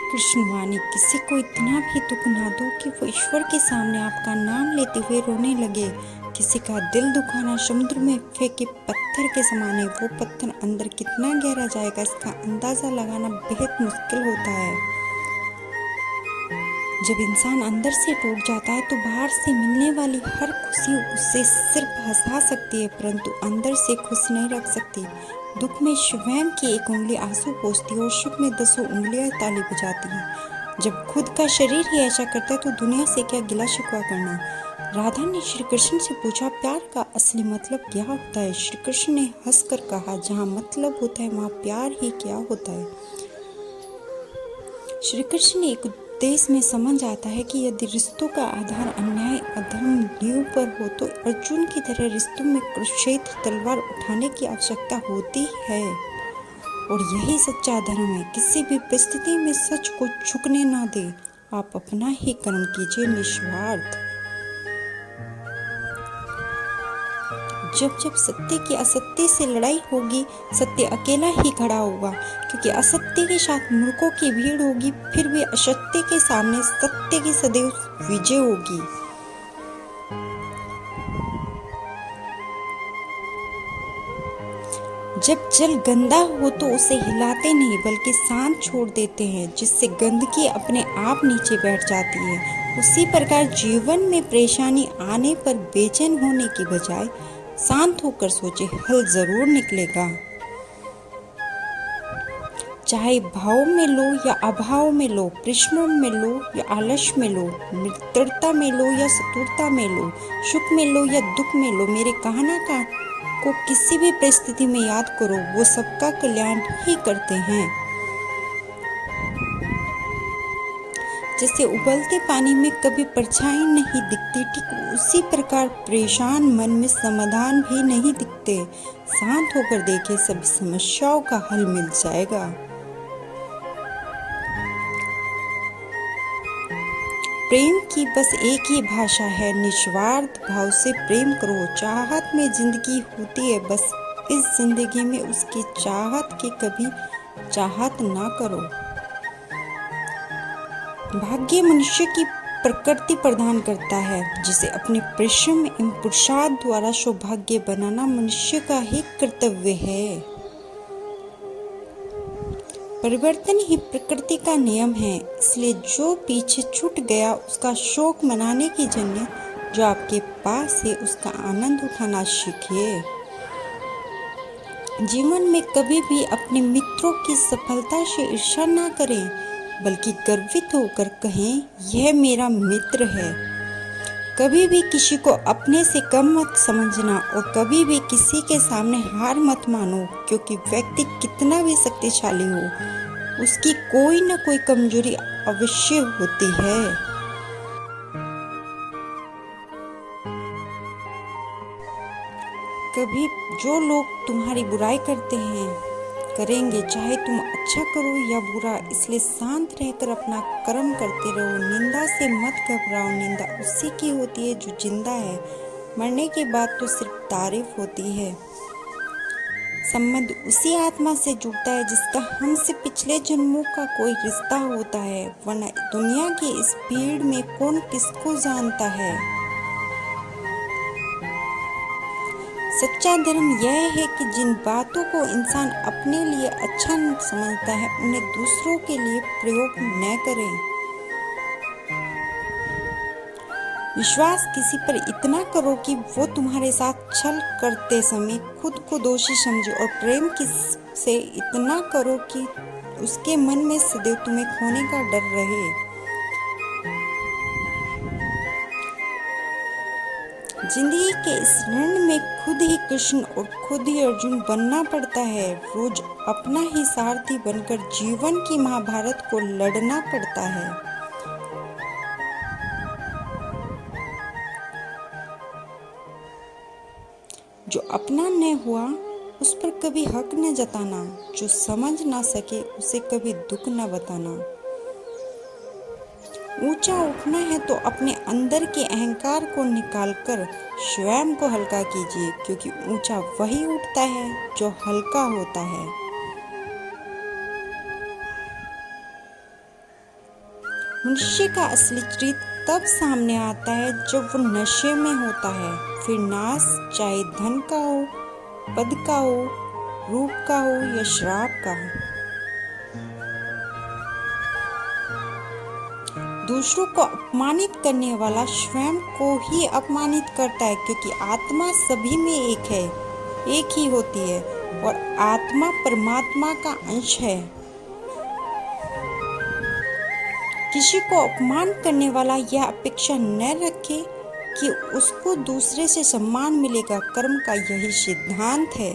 कृष्णवाणी किसी को इतना भी दुख ना दो कि वो ईश्वर के सामने आपका नाम लेते हुए रोने लगे। किसी का दिल दुखाना समुद्र में फेंके पत्थर के समान है। वो पत्थर अंदर कितना गहरा जाएगा इसका अंदाजा लगाना बेहद मुश्किल होता है। जब इंसान अंदर से टूट जाता है तो बाहर से मिलने वाली हर खुशी उसे सिर्फ हंसा सकती है, परंतु अंदर से खुश नहीं रख सकती। दुख में स्वयं की एक उंगली आंसू पोंछती है और सुख में 10 उंगलियां ताली बजाती हैं। जब खुद का शरीर ही ऐसा करता है तो दुनिया से क्या गिला शिकवा करना। राधा ने श्री कृष्ण से पूछा, प्यार का असली मतलब क्या होता है? श्री कृष्ण ने हंसकर कहा, जहाँ मतलब होता है वहाँ प्यार ही क्या होता है। श्री कृष्ण ने एक उपदेश में समझ आता है कि यदि रिश्तों का आधार अन्याय अधर्म नींव पर हो तो अर्जुन की तरह रिश्तों में कुरुक्षेत्र तलवार उठाने की आवश्यकता होती है। और यही सच्चा धर्म है। किसी भी परिस्थिति में सच को झुकने ना दे। आप अपना ही कर्म कीजिए निस्वार्थ। जब जब सत्य की असत्य से लड़ाई होगी, सत्य अकेला ही खड़ा होगा, क्योंकि असत्य के साथ मूर्खों की भीड़ होगी। फिर भी असत्य के सामने सत्य की सदैव विजय होगी। जब जल गंदा हो तो उसे हिलाते नहीं बल्कि शांत छोड़ देते हैं, जिससे गंदगी अपने आप नीचे बैठ जाती है। उसी प्रकार जीवन में परेशानी आने पर बेचैन होने की बजाय शांत होकर सोचे, हल जरूर निकलेगा। चाहे भाव में लो या अभाव में लो, परिश्रम में लो या आलस्य में लो, मित्रता में लो या शत्रुता में लो, सुख में लो या दुख में लो, मेरे कहना को किसी भी परिस्थिति में याद करो, वो सबका कल्याण ही करते हैं। जैसे उबलते पानी में कभी परछाई नहीं दिखती, ठीक उसी प्रकार परेशान मन में समाधान भी नहीं दिखते। शांत होकर देखे, सभी समस्याओं का हल मिल जाएगा। प्रेम की बस एक ही भाषा है, निस्वार्थ भाव से प्रेम करो। चाहत में जिंदगी होती है, बस इस जिंदगी में उसकी चाहत की कभी चाहत ना करो। भाग्य मनुष्य की प्रकृति प्रदान करता है, जिसे अपने परिश्रम एवं पुरुषार्थ द्वारा सौभाग्य बनाना मनुष्य का ही कर्तव्य है। परिवर्तन ही प्रकृति का नियम है, इसलिए जो पीछे छूट गया उसका शोक मनाने की जगह जो आपके पास है उसका आनंद उठाना सीखिए। जीवन में कभी भी अपने मित्रों की सफलता से ईर्ष्या ना करें, बल्कि गर्वित होकर कहें, यह मेरा मित्र है। कभी भी किसी को अपने से कम मत समझना और कभी भी किसी के सामने हार मत मानो, क्योंकि व्यक्ति कितना भी शक्तिशाली हो, उसकी कोई न कोई कमजोरी अवश्य होती है। कभी जो लोग तुम्हारी बुराई करते हैं करेंगे, चाहे तुम अच्छा करो या बुरा, इसलिए शांत रहकर अपना कर्म करते रहो। निंदा से मत घबराओ, निंदा उसी की होती है जो जिंदा है। मरने के बाद तो सिर्फ तारीफ होती है। संबंध उसी आत्मा से जुड़ता है जिसका हमसे पिछले जन्मों का कोई रिश्ता होता है, वरना दुनिया की इस भीड़ में कौन किसको जानता है। सच्चा धर्म यह है कि जिन बातों को इंसान अपने लिए अच्छा समझता है उन्हें दूसरों के लिए प्रयोग न करें। विश्वास किसी पर इतना करो कि वो तुम्हारे साथ छल करते समय खुद को दोषी समझे, और प्रेम से इतना करो कि उसके मन में सदैव तुम्हें खोने का डर रहे। जिंदगी के इस रण में खुद ही कृष्ण और खुद ही अर्जुन बनना पड़ता है। रोज अपना ही सारथी बनकर जीवन की महाभारत को लड़ना पड़ता है। जो अपना न हुआ उस पर कभी हक न जताना, जो समझ ना सके उसे कभी दुख न बताना। ऊंचा उठना है तो अपने अंदर के अहंकार को निकालकर स्वयं को हल्का कीजिए, क्योंकि ऊंचा वही उठता है जो हल्का होता है। मनुष्य का असली चरित्र तब सामने आता है जब वो नशे में होता है। फिर नाश चाहे धन का हो, पद का हो, रूप का हो या शराब का हो। दूसरों को अपमानित करने वाला स्वयं को ही अपमानित करता है, क्योंकि आत्मा सभी में एक है, एक ही होती है और आत्मा परमात्मा का अंश है। किसी को अपमान करने वाला यह अपेक्षा न रखे कि उसको दूसरे से सम्मान मिलेगा। कर्म का यही सिद्धांत है।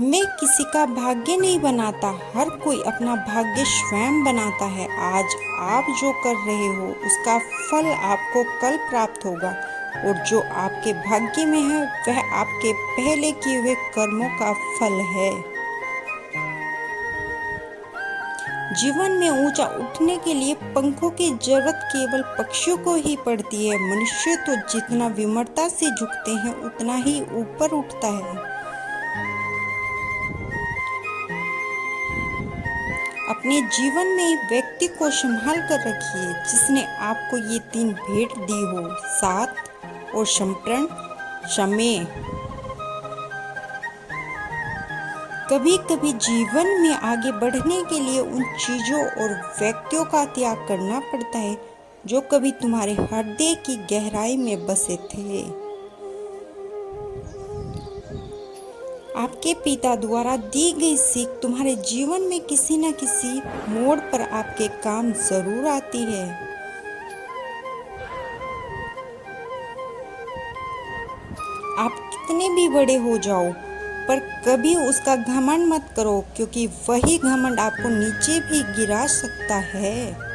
मैं किसी का भाग्य नहीं बनाता, हर कोई अपना भाग्य स्वयं बनाता है। आज आप जो कर रहे हो उसका फल आपको कल प्राप्त होगा, और जो आपके भाग्य में है वह आपके पहले किए हुए कर्मों का फल है। जीवन में ऊंचा उठने के लिए पंखों की जरूरत केवल पक्षियों को ही पड़ती है। मनुष्य तो जितना विनम्रता से झुकते हैं उतना ही ऊपर उठता है। अपने जीवन में व्यक्ति को संभाल कर रखिए जिसने आपको ये 3 भेंट दी हो, साथ और समर्पण, समय। कभी कभी जीवन में आगे बढ़ने के लिए उन चीजों और व्यक्तियों का त्याग करना पड़ता है जो कभी तुम्हारे हृदय की गहराई में बसे थे। आपके पिता द्वारा दी गई सीख तुम्हारे जीवन में किसी न किसी मोड़ पर आपके काम जरूर आती है। आप कितने भी बड़े हो जाओ, पर कभी उसका घमंड मत करो, क्योंकि वही घमंड आपको नीचे भी गिरा सकता है।